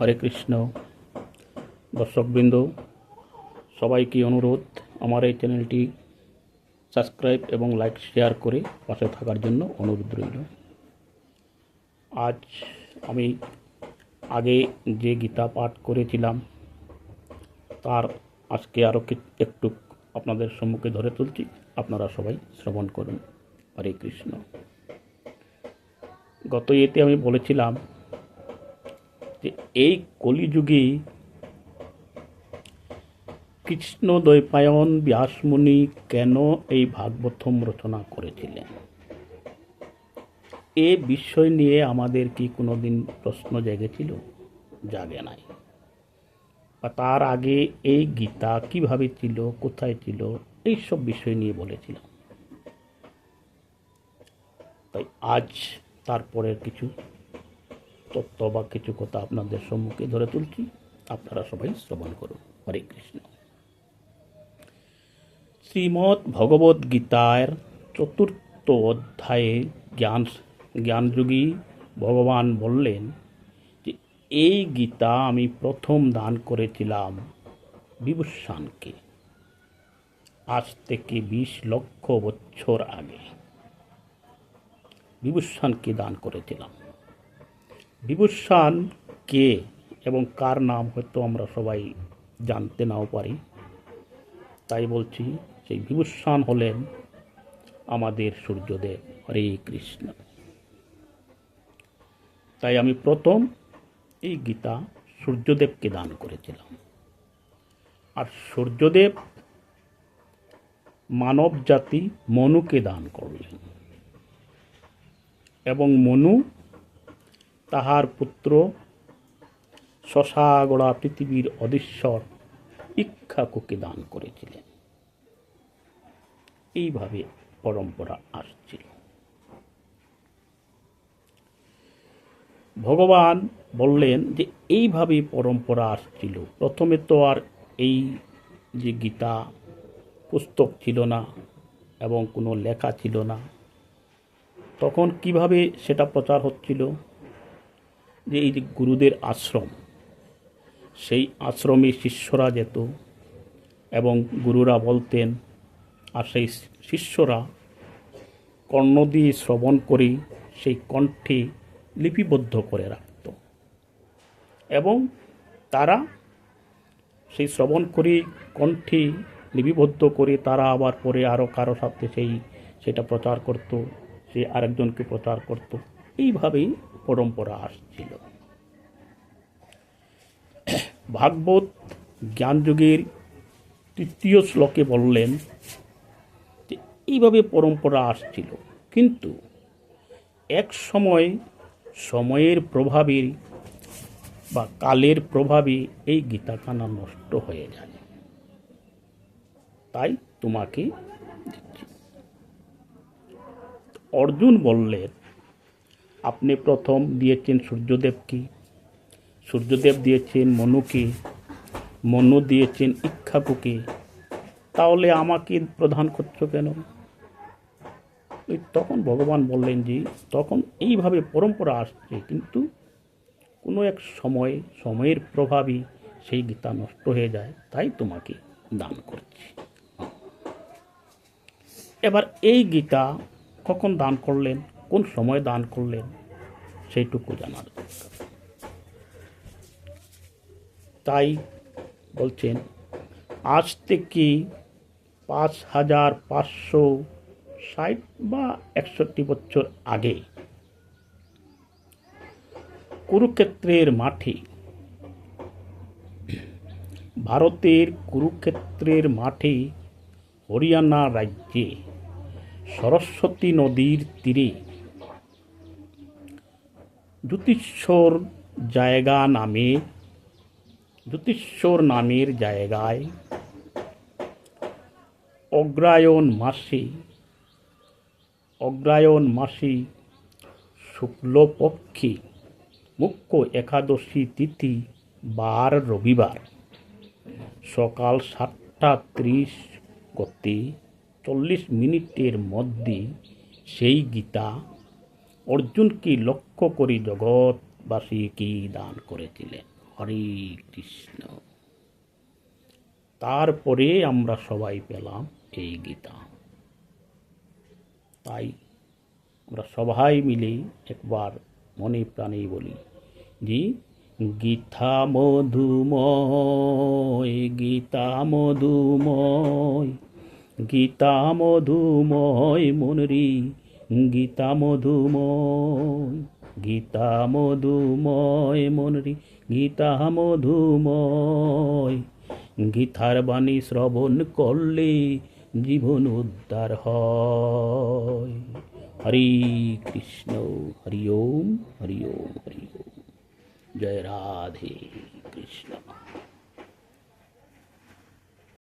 হরে কৃষ্ণ। দর্শকবৃন্দ, সবাইকে অনুরোধ আমার এই চ্যানেলটি সাবস্ক্রাইব এবং লাইক শেয়ার করে পাশে থাকার জন্য অনুরোধ রইল। আজ আমি আগে যে গীতা পাঠ করেছিলাম তার আজকে আরও একটু আপনাদের সম্মুখে ধরে তুলছি, আপনারা সবাই শ্রবণ করুন। হরে কৃষ্ণ। গত এতে আমি বলেছিলাম যে এই কলিযুগে কৃষ্ণ দ্বৈপায়ন ব্যাসমুনি কেন এই ভাগবতম রচনা করেছিলেন, এ বিষয় নিয়ে আমাদের কি কোনোদিন প্রশ্ন জেগেছিল? জাগে নাই। বা তার আগে এই গীতা কিভাবে ছিল, কোথায় ছিল, এইসব বিষয় নিয়ে বলেছিলাম। তাই আজ তারপরের কিছু তত্ত্ব বা কিছু কথা আপনাদের সম্মুখে ধরে তুলছি, আপনারা সবাই শ্রবণ করুন। হরে কৃষ্ণ। শ্রীমদ্ ভগবদ গীতার চতুর্থ অধ্যায়ে জ্ঞানযোগী ভগবান বললেন যে এই গীতা আমি প্রথম দান করেছিলাম বিভূষণকে, আজ থেকে 20 লক্ষ বছর আগে বিভূষণকে দান করেছিলাম। বিভূষণ কে এবং কার নাম হয়তো আমরা সবাই জানতে নাও পারি, তাই বলছি সেই বিভূষণ হলেন আমাদের সূর্যদেব। হরে কৃষ্ণ। তাই আমি প্রথম এই গীতা সূর্যদেবকে দান করেছিলাম। আর সূর্যদেব মানব জাতি মনুকে দান করলেন এবং মনু তাহার পুত্র শশাগড়া পৃথিবীর অধীশ্বর ইক্ষ্বাকুকে দান করেছিলেন। এইভাবে পরম্পরা আসছিল। ভগবান বললেন যে এইভাবে পরম্পরা আসছিল। প্রথমে তো আর এই যে গীতা পুস্তক ছিল না এবং কোনো লেখা ছিল না, তখন কিভাবে সেটা প্রচার হচ্ছিল? যে এই যে গুরুদের আশ্রম, সেই আশ্রমে শিষ্যরা যেত এবং গুরুরা বলতেন, আর সেই শিষ্যরা কর্ণ দিয়ে শ্রবণ করে সেই কণ্ঠে লিপিবদ্ধ করে রাখত এবং তারা সেই শ্রবণ করে কণ্ঠে লিপিবদ্ধ করে তারা আবার পরে আরও কারো সাথে সেটা প্রচার করত, সে আরেকজনকে প্রচার করত। এইভাবেই পরম্পরা আসছিল। ভাগবত জ্ঞানযোগের তৃতীয় শ্লোকে বললেন যে এইভাবে পরম্পরা আসছিল, কিন্তু এক সময় সময়ের প্রভাবে বা কালের প্রভাবে এই গীতাখানা নষ্ট হয়ে যায়। তাই তোমাকে দিচ্ছি। অর্জুন বললেন, আপনি প্রথম দিয়েছেন সূর্যদেবকে, সূর্যদেব দিয়েছেন মনুকে, মনু দিয়েছেন ইক্ষ্বাকুকে, তাহলে আমাকে প্রদান করছো কেন? তখন ভগবান বললেন যে তখন এইভাবে পরম্পরা আসছে, কিন্তু কোনো এক সময়ের প্রভাবে সেই গীতা নষ্ট হয়ে যায়, তাই তোমাকে দান করছি। এবার এই গীতা কখন দান করলেন, কোন সময় দান করলেন, সেইটুকু জানার দরকার। তাই বলছেন আজ থেকে 5560 বা 61 বছর আগে কুরুক্ষেত্রের মাঠে, ভারতের কুরুক্ষেত্রের মাঠে হরিয়ানা রাজ্যে সরস্বতী নদীর তীরে জ্যোতিষ্বর নামের জায়গায় অগ্রায়ণ মাসে শুক্লপক্ষে মুখ্য একাদশী তিথি বার রবিবার সকাল 7:30 গতে 40 মিনিটের মধ্যে সেই গীতা অর্জুনকে লক্ষ্য করে জগৎবাসীকে দান করেছিলেন। হরে কৃষ্ণ। তারপরে আমরা সবাই পেলাম এই গীতা। তাই আমরা সবাই মিলে একবার মনে প্রাণে বলি যে গীতা মধুময়, গীতা মধুময়, গীতা মধুময় মনরি, গীতা মধুময়, গীতা মধুময় মনরি, গীতা মধুময়। গীতার বাণী শ্রবণ করলে জীবন উদ্ধার হয়। হরে কৃষ্ণ, হরি ওম, হরি ওম, হরি ওম। জয় রাধে কৃষ্ণ।